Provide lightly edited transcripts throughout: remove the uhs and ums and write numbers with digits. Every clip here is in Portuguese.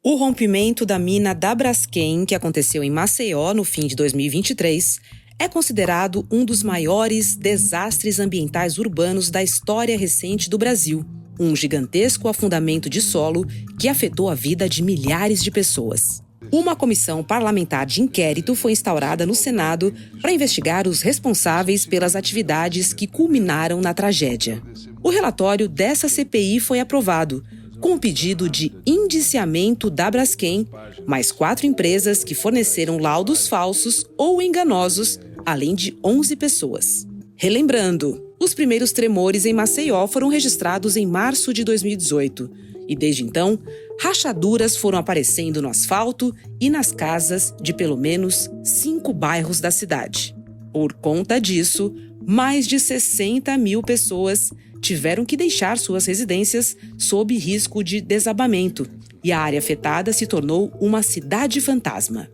O rompimento da mina da Braskem, que aconteceu em Maceió no fim de 2023, é considerado um dos maiores desastres ambientais urbanos da história recente do Brasil. Um gigantesco afundamento de solo que afetou a vida de milhares de pessoas. Uma comissão parlamentar de inquérito foi instaurada no Senado para investigar os responsáveis pelas atividades que culminaram na tragédia. O relatório dessa CPI foi aprovado, com o pedido de indiciamento da Braskem, mais 4 empresas que forneceram laudos falsos ou enganosos, além de 11 pessoas. Relembrando, os primeiros tremores em Maceió foram registrados em março de 2018 e, desde então, rachaduras foram aparecendo no asfalto e nas casas de pelo menos 5 bairros da cidade. Por conta disso, mais de 60 mil pessoas tiveram que deixar suas residências sob risco de desabamento e a área afetada se tornou uma cidade fantasma.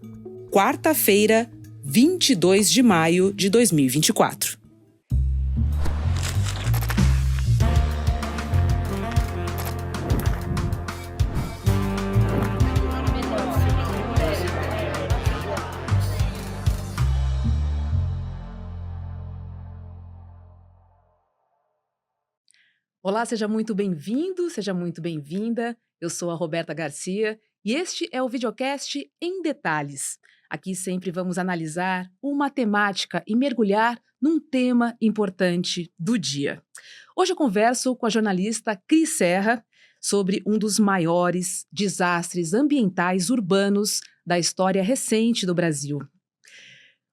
Quarta-feira, 22 de maio de 2024. Olá, seja muito bem-vindo, seja muito bem-vinda. Eu sou a Roberta Garcia e este é o videocast Em Detalhes. Aqui sempre vamos analisar uma temática e mergulhar num tema importante do dia. Hoje eu converso com a jornalista Cris Serra sobre um dos maiores desastres ambientais urbanos da história recente do Brasil.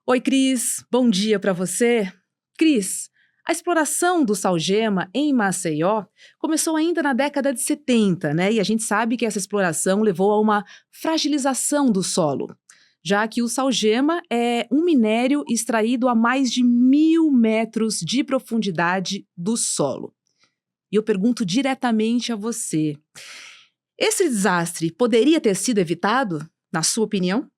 Oi, Cris, bom dia para você. Cris, a exploração do sal-gema em Maceió começou ainda na década de 70, né? E a gente sabe que essa exploração levou a uma fragilização do solo, já que o sal-gema é um minério extraído a mais de 1.000 metros de profundidade do solo. E eu pergunto diretamente a você, esse desastre poderia ter sido evitado, na sua opinião?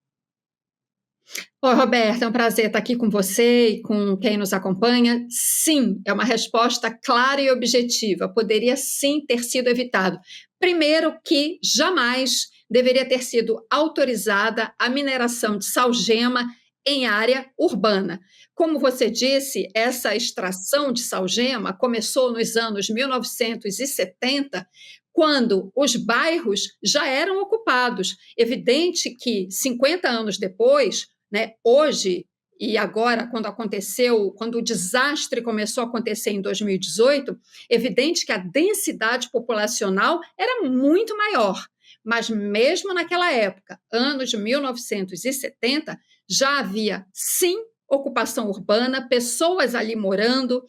Oi, Roberta, é um prazer estar aqui com você e com quem nos acompanha. Sim, é uma resposta clara e objetiva. Poderia sim ter sido evitado. Primeiro que jamais deveria ter sido autorizada a mineração de sal-gema em área urbana. Como você disse, essa extração de sal-gema começou nos anos 1970, quando os bairros já eram ocupados. Evidente que 50 anos depois, né, hoje e agora, quando o desastre começou a acontecer em 2018, evidente que a densidade populacional era muito maior. Mas mesmo naquela época, anos de 1970, já havia, sim, ocupação urbana, pessoas ali morando,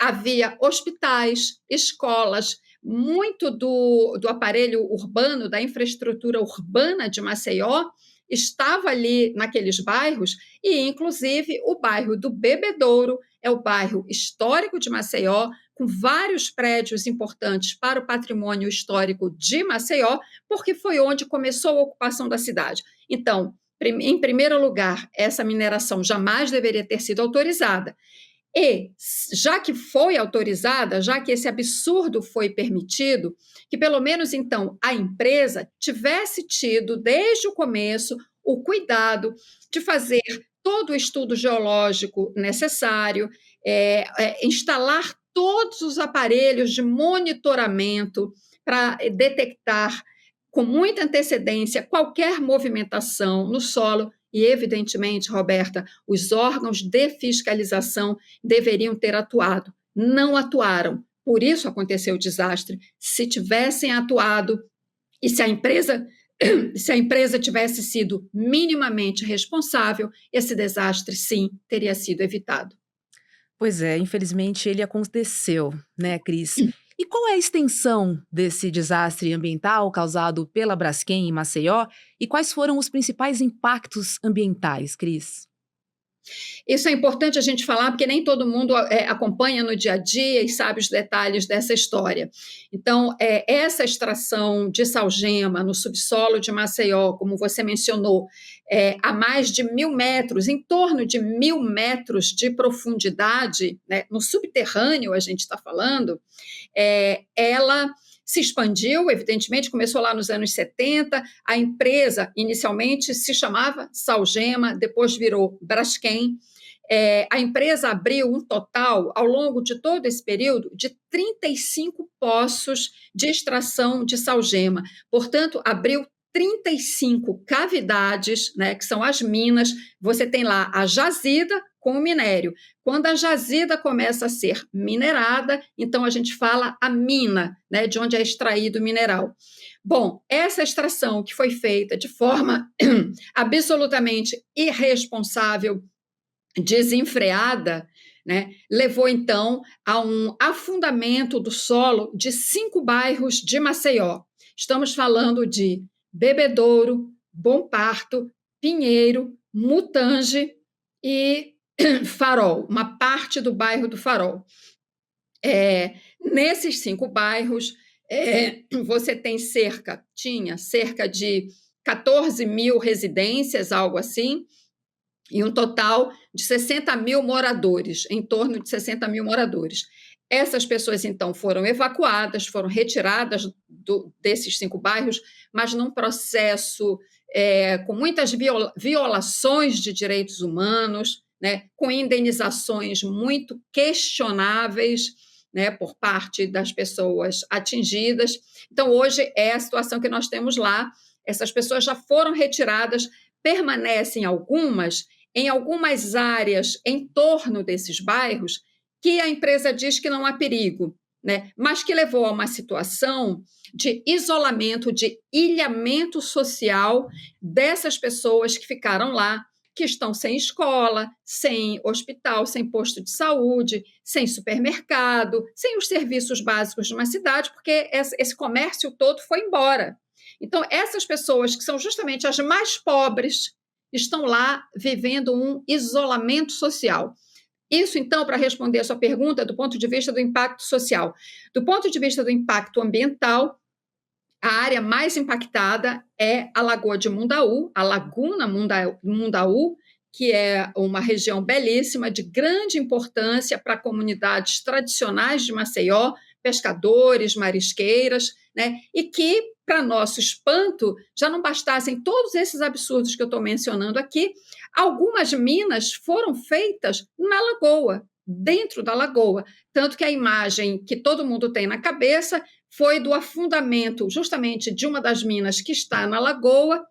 havia hospitais, escolas, muito do aparelho urbano, da infraestrutura urbana de Maceió, estava ali naqueles bairros, e inclusive o bairro do Bebedouro é o bairro histórico de Maceió, com vários prédios importantes para o patrimônio histórico de Maceió, porque foi onde começou a ocupação da cidade. Então, em primeiro lugar, essa mineração jamais deveria ter sido autorizada. E, já que foi autorizada, já que esse absurdo foi permitido, que pelo menos então a empresa tivesse tido desde o começo o cuidado de fazer todo o estudo geológico necessário, instalar todos os aparelhos de monitoramento para detectar com muita antecedência qualquer movimentação no solo. E, evidentemente, Roberta, os órgãos de fiscalização deveriam ter atuado. Não atuaram. Por isso aconteceu o desastre. Se tivessem atuado e se a empresa tivesse sido minimamente responsável, esse desastre, sim, teria sido evitado. Pois é, infelizmente ele aconteceu, né, Cris? E qual é a extensão desse desastre ambiental causado pela Braskem em Maceió e quais foram os principais impactos ambientais, Cris? Isso é importante a gente falar, porque nem todo mundo acompanha no dia a dia e sabe os detalhes dessa história. Então, essa extração de sal-gema no subsolo de Maceió, como você mencionou, a mais de 1.000 metros, em torno de 1.000 metros de profundidade, né, no subterrâneo a gente está falando, ela se expandiu, evidentemente, começou lá nos anos 70, a empresa inicialmente se chamava Salgema, depois virou Braskem. A empresa abriu um total, ao longo de todo esse período, de 35 poços de extração de salgema. Portanto, abriu 35 cavidades, né, que são as minas. Você tem lá a jazida com o minério. Quando a jazida começa a ser minerada, então a gente fala a mina, né, de onde é extraído o mineral. Bom, essa extração que foi feita de forma absolutamente irresponsável, desenfreada, né, levou então a um afundamento do solo de 5 bairros de Maceió. Estamos falando de Bebedouro, Bom Parto, Pinheiro, Mutange e Farol, uma parte do bairro do Farol. Nesses 5 bairros, você tinha cerca de 14 mil residências, algo assim, e um total de 60 mil moradores, em torno de 60 mil moradores. Essas pessoas, então, foram evacuadas, foram retiradas desses 5 bairros, mas num processo com muitas violações de direitos humanos, né, com indenizações muito questionáveis, né, por parte das pessoas atingidas. Então, hoje é a situação que nós temos lá. Essas pessoas já foram retiradas, permanecem em algumas áreas em torno desses bairros, que a empresa diz que não há perigo, né? Mas que levou a uma situação de isolamento, de ilhamento social dessas pessoas que ficaram lá, que estão sem escola, sem hospital, sem posto de saúde, sem supermercado, sem os serviços básicos de uma cidade, porque esse comércio todo foi embora. Então, essas pessoas, que são justamente as mais pobres, estão lá vivendo um isolamento social. Isso, então, para responder a sua pergunta, do ponto de vista do impacto social. Do ponto de vista do impacto ambiental, a área mais impactada é a Lagoa de Mundaú, a Laguna Mundaú, que é uma região belíssima, de grande importância para comunidades tradicionais de Maceió, pescadores, marisqueiras, né? E que, para nosso espanto, já não bastassem todos esses absurdos que eu estou mencionando aqui, algumas minas foram feitas na lagoa, dentro da lagoa, tanto que a imagem que todo mundo tem na cabeça foi do afundamento justamente de uma das minas que está na lagoa,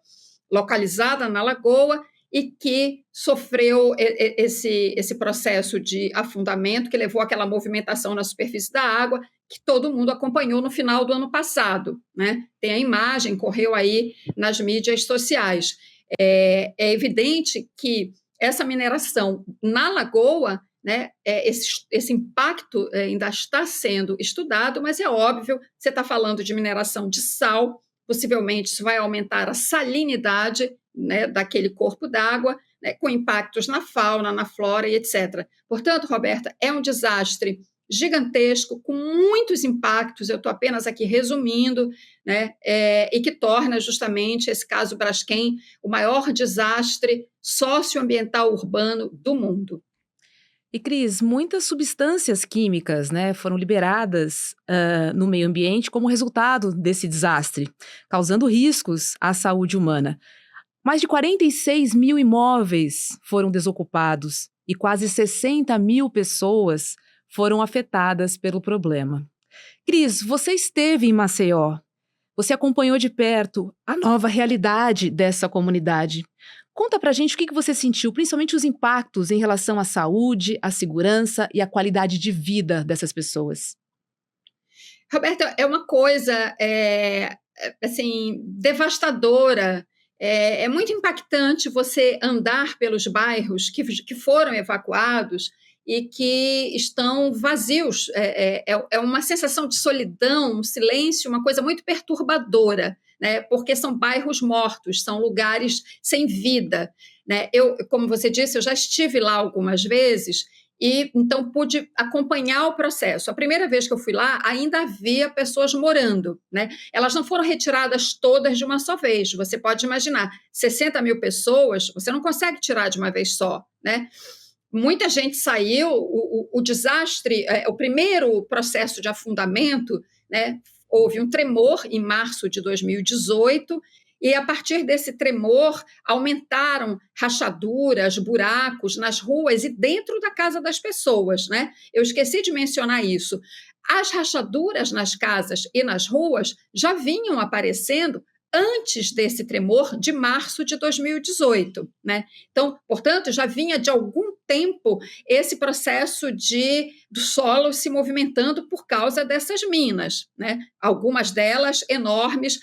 localizada na lagoa, e que sofreu esse processo de afundamento, que levou àquela movimentação na superfície da água, que todo mundo acompanhou no final do ano passado, né? Tem a imagem, correu aí nas mídias sociais. É evidente que essa mineração na lagoa, né, esse impacto ainda está sendo estudado, mas é óbvio, você está falando de mineração de sal, possivelmente isso vai aumentar a salinidade, né, daquele corpo d'água, né, com impactos na fauna, na flora e etc. Portanto, Roberta, é um desastre gigantesco, com muitos impactos, eu estou apenas aqui resumindo, né, e que torna justamente esse caso Braskem o maior desastre socioambiental urbano do mundo. E, Cris, muitas substâncias químicas, né, foram liberadas no meio ambiente como resultado desse desastre, causando riscos à saúde humana. Mais de 46 mil imóveis foram desocupados e quase 60 mil pessoas foram afetadas pelo problema. Cris, você esteve em Maceió. Você acompanhou de perto a nova realidade dessa comunidade. Conta pra gente o que você sentiu, principalmente os impactos em relação à saúde, à segurança e à qualidade de vida dessas pessoas. Roberta, é uma coisa assim, devastadora. É muito impactante você andar pelos bairros que foram evacuados e que estão vazios. É uma sensação de solidão, um silêncio, uma coisa muito perturbadora, né? Porque são bairros mortos, são lugares sem vida, né? Como você disse, eu já estive lá algumas vezes e então pude acompanhar o processo. A primeira vez que eu fui lá, ainda havia pessoas morando, né? Elas não foram retiradas todas de uma só vez. Você pode imaginar, 60 mil pessoas, você não consegue tirar de uma vez só, né? Muita gente saiu, o desastre, o primeiro processo de afundamento, né, houve um tremor em março de 2018, e a partir desse tremor aumentaram rachaduras, buracos nas ruas e dentro da casa das pessoas, né? Eu esqueci de mencionar isso. As rachaduras nas casas e nas ruas já vinham aparecendo antes desse tremor de março de 2018, né? Então, portanto, já vinha de algum tempo esse processo do solo se movimentando por causa dessas minas, né? Algumas delas enormes,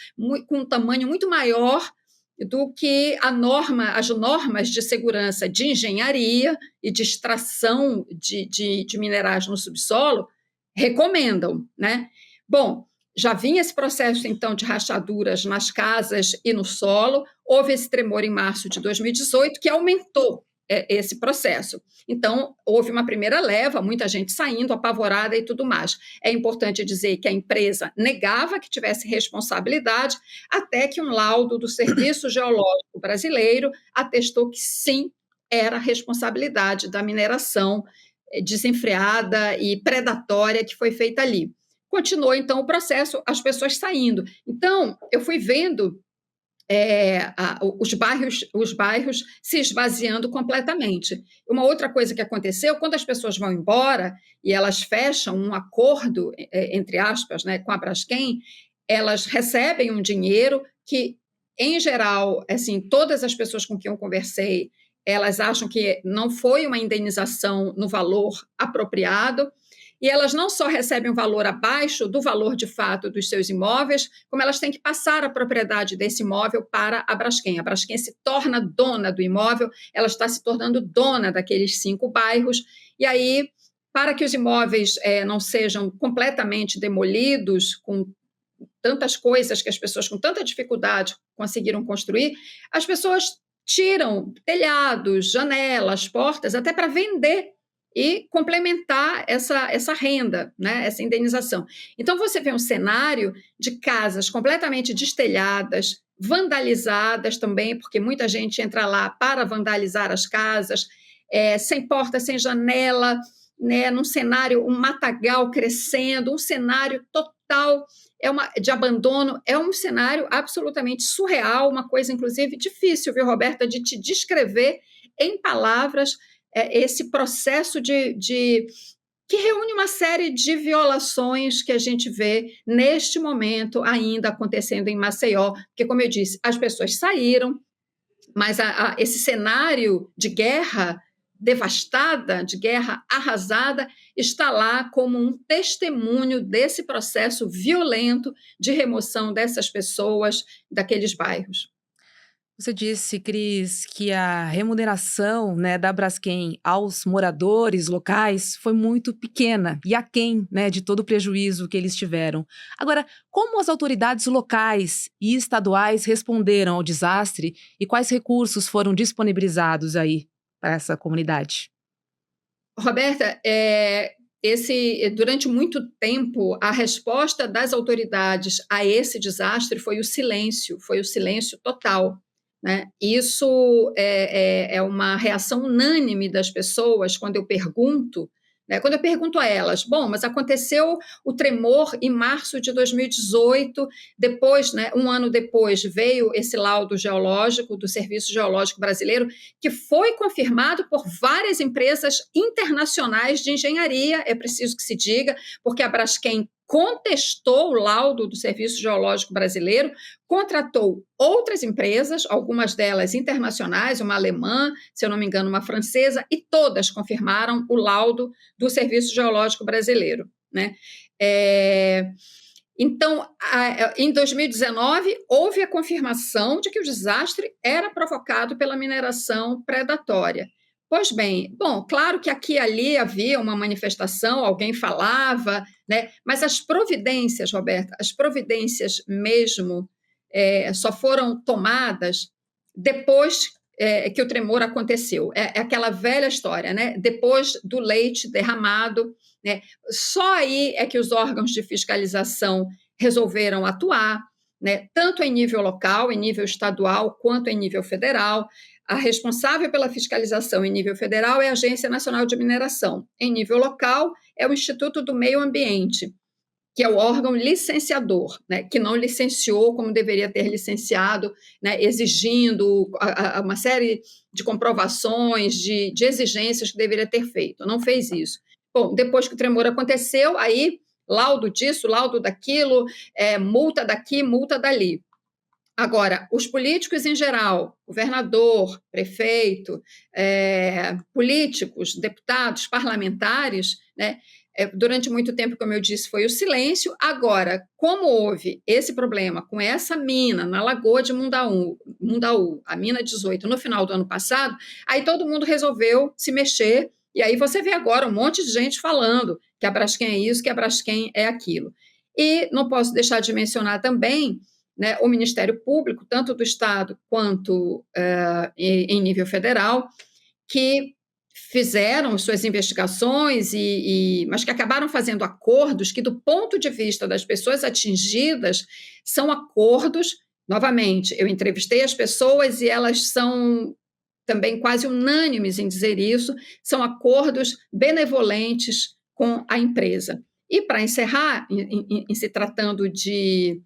com um tamanho muito maior do que as normas de segurança de engenharia e de extração de minerais no subsolo recomendam, né? Bom, já vinha esse processo, então, de rachaduras nas casas e no solo, houve esse tremor em março de 2018, que aumentou esse processo. Então, houve uma primeira leva, muita gente saindo, apavorada e tudo mais. É importante dizer que a empresa negava que tivesse responsabilidade, até que um laudo do Serviço Geológico Brasileiro atestou que sim, era responsabilidade da mineração desenfreada e predatória que foi feita ali. Continuou, então, o processo, as pessoas saindo. Então, eu fui vendo os bairros se esvaziando completamente. Uma outra coisa que aconteceu, quando as pessoas vão embora e elas fecham um acordo, entre aspas, né, com a Braskem, elas recebem um dinheiro que, em geral, assim, todas as pessoas com quem eu conversei, elas acham que não foi uma indenização no valor apropriado, e elas não só recebem um valor abaixo do valor de fato dos seus imóveis, como elas têm que passar a propriedade desse imóvel para a Braskem. A Braskem se torna dona do imóvel, ela está se tornando dona daqueles 5 bairros, e aí, para que os imóveis não sejam completamente demolidos, com tantas coisas que as pessoas com tanta dificuldade conseguiram construir, as pessoas tiram telhados, janelas, portas, até para vender e complementar essa renda, né, essa indenização. Então, você vê um cenário de casas completamente destelhadas, vandalizadas também, porque muita gente entra lá para vandalizar as casas, sem porta, sem janela, né, num cenário, um matagal crescendo, um cenário total de abandono, é um cenário absolutamente surreal, uma coisa, inclusive, difícil, viu, Roberta, de te descrever em palavras esse processo que reúne uma série de violações que a gente vê neste momento ainda acontecendo em Maceió, porque, como eu disse, as pessoas saíram, mas esse cenário de guerra devastada, de guerra arrasada, está lá como um testemunho desse processo violento de remoção dessas pessoas daqueles bairros. Você disse, Cris, que a remuneração, né, da Braskem aos moradores locais foi muito pequena e aquém, né, de todo o prejuízo que eles tiveram. Agora, como as autoridades locais e estaduais responderam ao desastre e quais recursos foram disponibilizados aí para essa comunidade? Roberta, durante muito tempo, a resposta das autoridades a esse desastre foi o silêncio total. Né? Isso é uma reação unânime das pessoas quando eu pergunto, né? Quando eu pergunto a elas, bom, mas aconteceu o tremor em março de 2018, depois, né, um ano depois, veio esse laudo geológico do Serviço Geológico Brasileiro, que foi confirmado por várias empresas internacionais de engenharia, é preciso que se diga, porque a Braskem contestou o laudo do Serviço Geológico Brasileiro, contratou outras empresas, algumas delas internacionais, uma alemã, se eu não me engano, uma francesa, e todas confirmaram o laudo do Serviço Geológico Brasileiro. Né? Então, em 2019, houve a confirmação de que o desastre era provocado pela mineração predatória. Pois bem, claro que aqui e ali havia uma manifestação, alguém falava, né? Mas as providências, Roberta, as providências mesmo só foram tomadas depois que o tremor aconteceu. É aquela velha história, né? Depois do leite derramado, né? Só aí é que os órgãos de fiscalização resolveram atuar, né? Tanto em nível local, em nível estadual, quanto em nível federal. A responsável pela fiscalização em nível federal é a Agência Nacional de Mineração. Em nível local, é o Instituto do Meio Ambiente. que é o órgão licenciador, né, que não licenciou como deveria ter licenciado, né, exigindo uma série de comprovações, de exigências que deveria ter feito. Não fez isso. Bom, depois que o tremor aconteceu, aí laudo disso, laudo daquilo, multa daqui, multa dali. Agora, os políticos em geral, governador, prefeito, políticos, deputados, parlamentares, né, durante muito tempo, como eu disse, foi o silêncio. Agora, como houve esse problema com essa mina na Lagoa de Mundaú, a mina 18, no final do ano passado, aí todo mundo resolveu se mexer, e aí você vê agora um monte de gente falando que a Braskem é isso, que a Braskem é aquilo. E não posso deixar de mencionar também, né, o Ministério Público, tanto do Estado quanto em nível federal, que fizeram suas investigações, mas que acabaram fazendo acordos que, do ponto de vista das pessoas atingidas, são acordos, novamente, eu entrevistei as pessoas e elas são também quase unânimes em dizer isso, são acordos benevolentes com a empresa. E, para encerrar, em se tratando de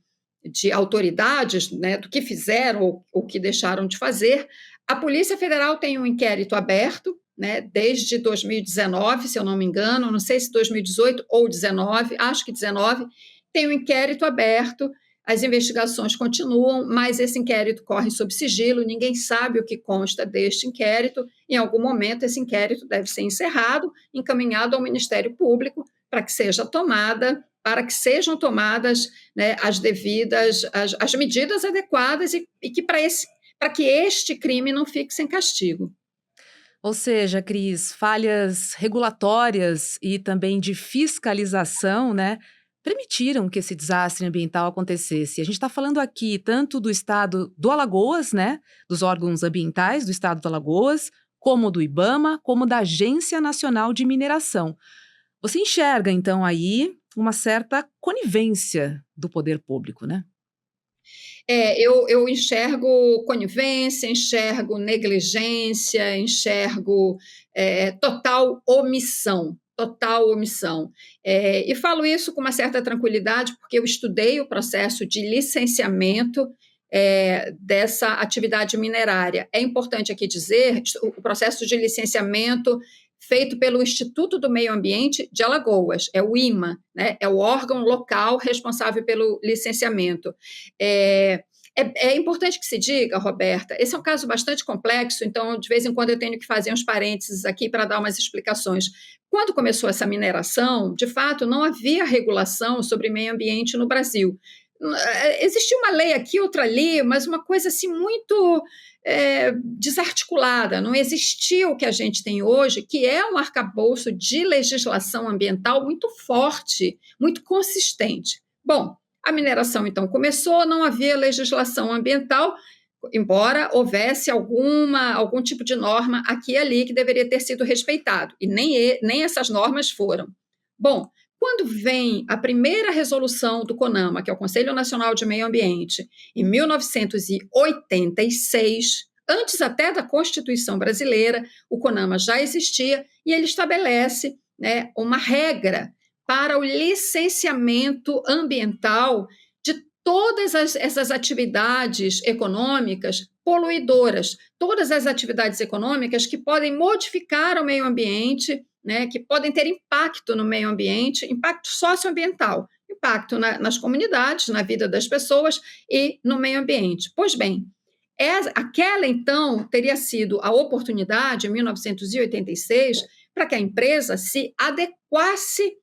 autoridades, né, do que fizeram ou que deixaram de fazer, a Polícia Federal tem um inquérito aberto, né, desde 2019, se eu não me engano, não sei se 2018 ou 2019, acho que 2019, tem um inquérito aberto, as investigações continuam, mas esse inquérito corre sob sigilo, ninguém sabe o que consta deste inquérito, em algum momento esse inquérito deve ser encerrado, encaminhado ao Ministério Público para que sejam tomadas, né, as devidas, as medidas adequadas e que para que este crime não fique sem castigo. Ou seja, Cris, falhas regulatórias e também de fiscalização, né, permitiram que esse desastre ambiental acontecesse. A gente está falando aqui tanto do estado do Alagoas, né, dos órgãos ambientais do estado do Alagoas, como do IBAMA, como da Agência Nacional de Mineração. Você enxerga, então, aí uma certa conivência do poder público, né? Eu enxergo conivência, enxergo negligência, enxergo total omissão. Total omissão. E falo isso com uma certa tranquilidade, porque eu estudei o processo de licenciamento dessa atividade minerária. É importante aqui dizer, o processo de licenciamento feito pelo Instituto do Meio Ambiente de Alagoas, é o IMA, né? É o órgão local responsável pelo licenciamento. É importante que se diga, Roberta, esse é um caso bastante complexo, então, de vez em quando, eu tenho que fazer uns parênteses aqui para dar umas explicações. Quando começou essa mineração, de fato, não havia regulação sobre meio ambiente no Brasil. Existia uma lei aqui, outra ali, mas uma coisa assim muito desarticulada. Não existia o que a gente tem hoje, que é um arcabouço de legislação ambiental muito forte, muito consistente. Bom, a mineração, então, começou, não havia legislação ambiental, embora houvesse algum tipo de norma aqui e ali que deveria ter sido respeitado, e nem essas normas foram. Bom, quando vem a primeira resolução do CONAMA, que é o Conselho Nacional de Meio Ambiente, em 1986, antes até da Constituição brasileira, o CONAMA já existia, e ele estabelece, né, uma regra para o licenciamento ambiental de todas essas atividades econômicas poluidoras, todas as atividades econômicas que podem modificar o meio ambiente, né, que podem ter impacto no meio ambiente, impacto socioambiental, impacto nas comunidades, na vida das pessoas e no meio ambiente. Pois bem, aquela, então, teria sido a oportunidade, em 1986, para que a empresa se adequasse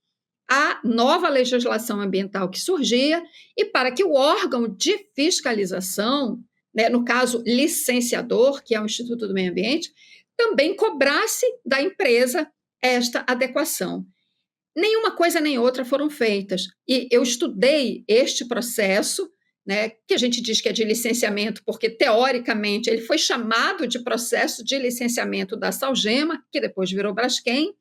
à nova legislação ambiental que surgia e para que o órgão de fiscalização, né, no caso licenciador, que é o Instituto do Meio Ambiente, também cobrasse da empresa esta adequação. Nenhuma coisa nem outra foram feitas. E eu estudei este processo, né, que a gente diz que é de licenciamento, porque, teoricamente, ele foi chamado de processo de licenciamento da Salgema, que depois virou Braskem.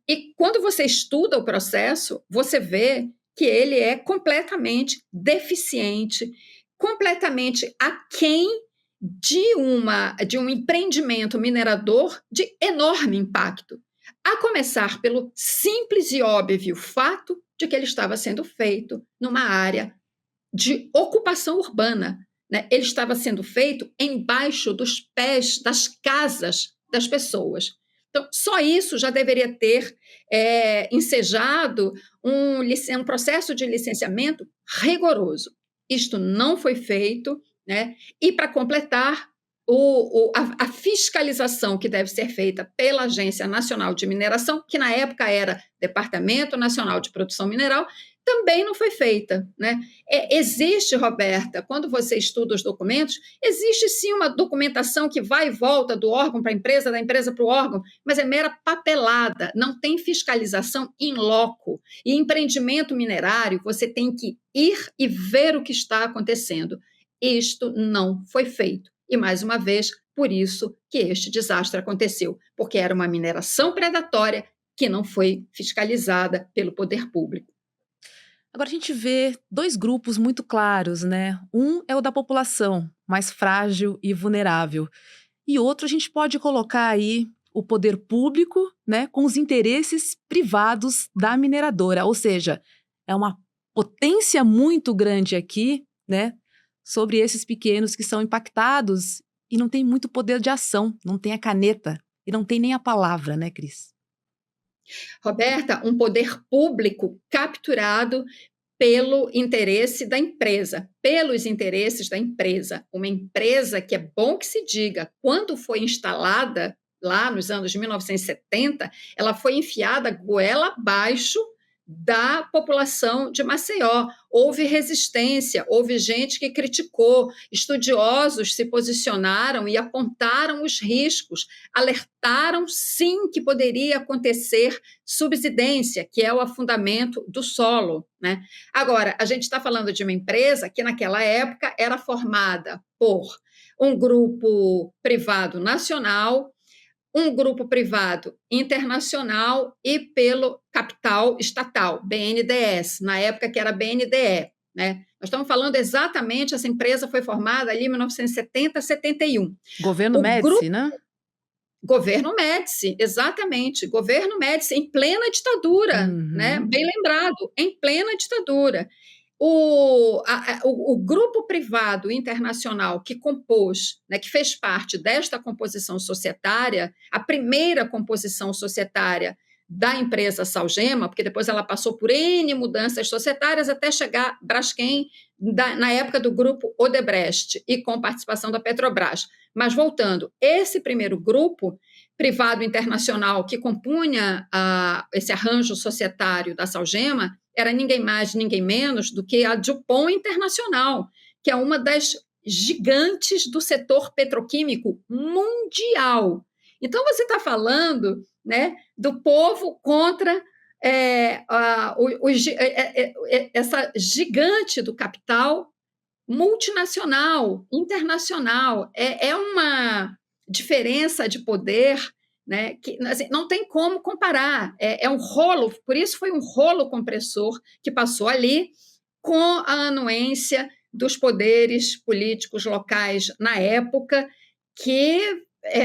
E quando você estuda o processo, você vê que ele é completamente deficiente, completamente aquém de um empreendimento minerador de enorme impacto. a começar pelo simples e óbvio fato de que ele estava sendo feito numa área de ocupação urbana, né? Ele estava sendo feito embaixo dos pés das casas das pessoas. Então, só isso já deveria ter ensejado um processo de licenciamento rigoroso. Isto não foi feito, né? E, para completar, a fiscalização que deve ser feita pela Agência Nacional de Mineração, que na época era Departamento Nacional de Produção Mineral, também não foi feita, né? Existe, Roberta, quando você estuda os documentos, existe sim uma documentação que vai e volta do órgão para a empresa, da empresa para o órgão, mas é mera papelada, não tem fiscalização in loco. E empreendimento minerário, você tem que ir e ver o que está acontecendo. Isto não foi feito. E, mais uma vez, por isso que este desastre aconteceu, porque era uma mineração predatória que não foi fiscalizada pelo poder público. Agora a gente vê dois grupos muito claros, né? Um é o da população, mais frágil e vulnerável. E outro a gente pode colocar aí o poder público, né, com os interesses privados da mineradora. Ou seja, é uma potência muito grande aqui, né, sobre esses pequenos que são impactados e não tem muito poder de ação, não tem a caneta e não tem nem a palavra, né, Cris? Roberta, um poder público capturado pelo interesse da empresa, pelos interesses da empresa. Uma empresa que é bom que se diga, quando foi instalada lá nos anos de 1970, ela foi enfiada goela abaixo da população de Maceió. Houve resistência, houve gente que criticou, estudiosos se posicionaram e apontaram os riscos, alertaram sim que poderia acontecer subsidência, que é o afundamento do solo, né? Agora, a gente está falando de uma empresa que naquela época era formada por um grupo privado nacional, um grupo privado internacional e pelo capital estatal, BNDES, na época que era BNDE, né? Nós estamos falando exatamente, essa empresa foi formada ali em 1970, 71. Governo Médici, né? Governo Médici, exatamente, governo Médici, em plena ditadura, né? Bem lembrado, em plena ditadura. O grupo privado internacional que compôs, né, que fez parte desta composição societária, a primeira composição societária da empresa Salgema, porque depois ela passou por N mudanças societárias até chegar Braskem, na época do grupo Odebrecht, e com participação da Petrobras. Mas voltando, esse primeiro grupo privado internacional que compunha esse arranjo societário da Salgema era ninguém mais, ninguém menos do que a DuPont Internacional, que é uma das gigantes do setor petroquímico mundial. Então, você está falando, né, do povo contra essa gigante do capital multinacional, internacional. É uma diferença de poder, né, que assim, não tem como comparar. É um rolo, por isso foi um rolo compressor que passou ali com a anuência dos poderes políticos locais na época, que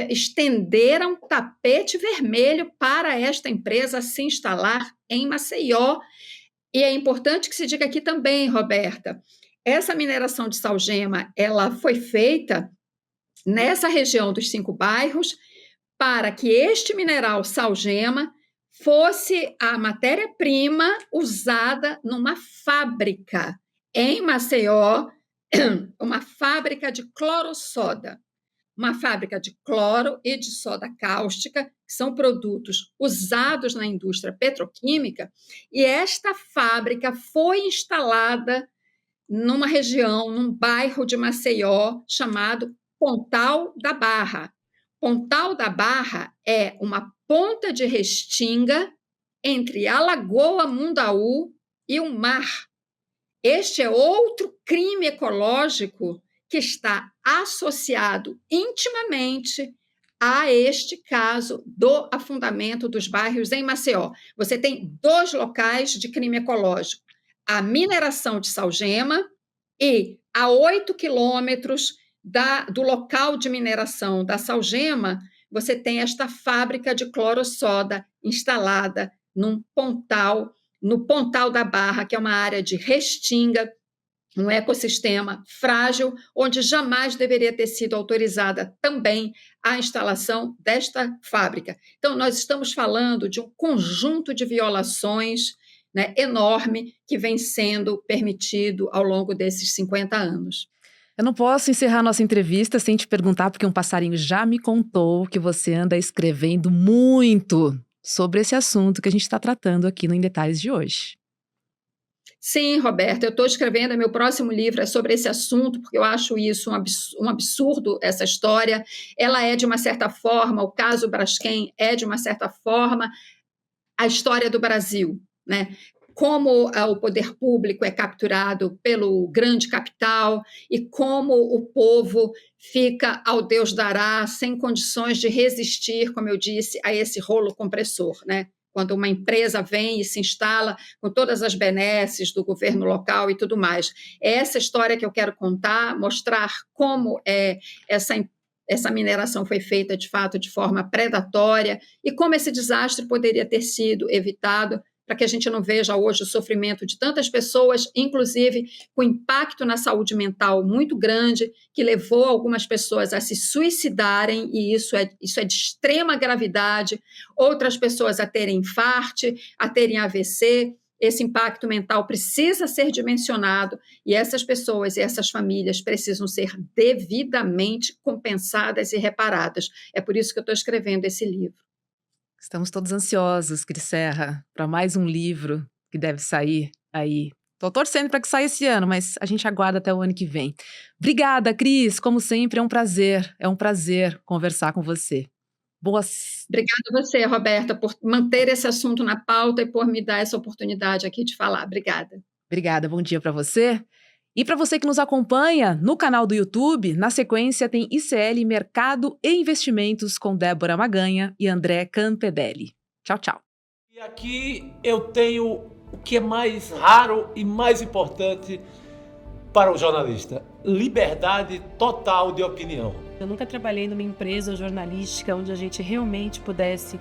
estenderam tapete vermelho para esta empresa se instalar em Maceió. E é importante que se diga aqui também, Roberta, essa mineração de salgema, ela foi feita nessa região dos 5 bairros para que este mineral salgema fosse a matéria-prima usada numa fábrica em Maceió, uma fábrica de cloro-soda, uma fábrica de cloro e de soda cáustica, que são produtos usados na indústria petroquímica, e esta fábrica foi instalada numa região, num bairro de Maceió, chamado Pontal da Barra. Pontal da Barra é uma ponta de restinga entre a Lagoa Mundaú e o mar. Este é outro crime ecológico que está associado intimamente a este caso do afundamento dos bairros em Maceió. Você tem 2 locais de crime ecológico: a mineração de salgema e a 8 quilômetros do local de mineração da salgema, você tem esta fábrica de cloro-soda instalada no Pontal da Barra, que é uma área de restinga, um ecossistema frágil, onde jamais deveria ter sido autorizada também a instalação desta fábrica. Então, nós estamos falando de um conjunto de violações, né, enorme, que vem sendo permitido ao longo desses 50 anos. Eu não posso encerrar nossa entrevista sem te perguntar, porque um passarinho já me contou que você anda escrevendo muito sobre esse assunto que a gente está tratando aqui no Em Detalhes de hoje. Sim, Roberta, eu estou escrevendo, meu próximo livro é sobre esse assunto, porque eu acho isso um absurdo, essa história. Ela é, de uma certa forma, o caso Braskem é, de uma certa forma, a história do Brasil, né? Como o poder público é capturado pelo grande capital e como o povo fica ao Deus dará, sem condições de resistir, como eu disse, a esse rolo compressor, né? Quando uma empresa vem e se instala com todas as benesses do governo local e tudo mais. É essa história que eu quero contar, mostrar como essa mineração foi feita, de fato, de forma predatória e como esse desastre poderia ter sido evitado para que a gente não veja hoje o sofrimento de tantas pessoas, inclusive com impacto na saúde mental muito grande, que levou algumas pessoas a se suicidarem, e isso é de extrema gravidade, outras pessoas a terem infarto, a terem AVC. Esse impacto mental precisa ser dimensionado e essas pessoas e essas famílias precisam ser devidamente compensadas e reparadas. É por isso que eu estou escrevendo esse livro. Estamos todos ansiosos, Cris Serra, para mais um livro que deve sair aí. Estou torcendo para que saia esse ano, mas a gente aguarda até o ano que vem. Obrigada, Cris. Como sempre, é um prazer conversar com você. Boas. Obrigada a você, Roberta, por manter esse assunto na pauta e por me dar essa oportunidade aqui de falar. Obrigada. Obrigada, bom dia para você. E para você que nos acompanha no canal do YouTube, na sequência tem ICL Mercado e Investimentos com Débora Maganha e André Cantedelli. Tchau, tchau. E aqui eu tenho o que é mais raro e mais importante para o jornalista: liberdade total de opinião. Eu nunca trabalhei numa empresa jornalística onde a gente realmente pudesse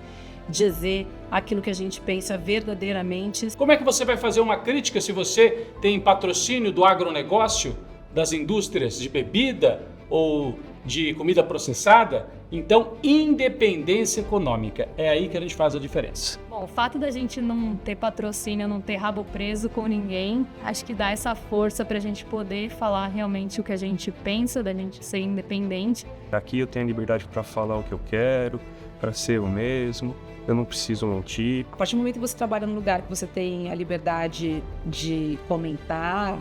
dizer aquilo que a gente pensa verdadeiramente. Como é que você vai fazer uma crítica se você tem patrocínio do agronegócio, das indústrias de bebida ou de comida processada? Então, independência econômica, é aí que a gente faz a diferença. Bom, o fato da gente não ter patrocínio, não ter rabo preso com ninguém, acho que dá essa força para a gente poder falar realmente o que a gente pensa, da gente ser independente. Aqui eu tenho a liberdade para falar o que eu quero, para ser eu mesmo. Eu não preciso mentir. A partir do momento que você trabalha num lugar que você tem a liberdade de comentar,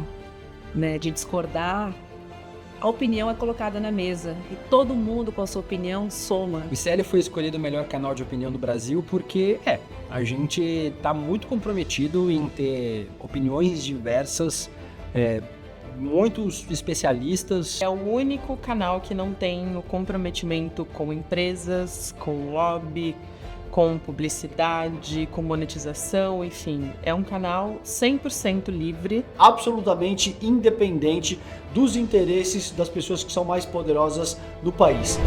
né, de discordar, a opinião é colocada na mesa e todo mundo com a sua opinião soma. O ICL foi escolhido o melhor canal de opinião do Brasil porque a gente está muito comprometido em ter opiniões diversas, muitos especialistas. É o único canal que não tem o comprometimento com empresas, com lobby, com publicidade, com monetização, enfim. É um canal 100% livre. Absolutamente independente dos interesses das pessoas que são mais poderosas no país.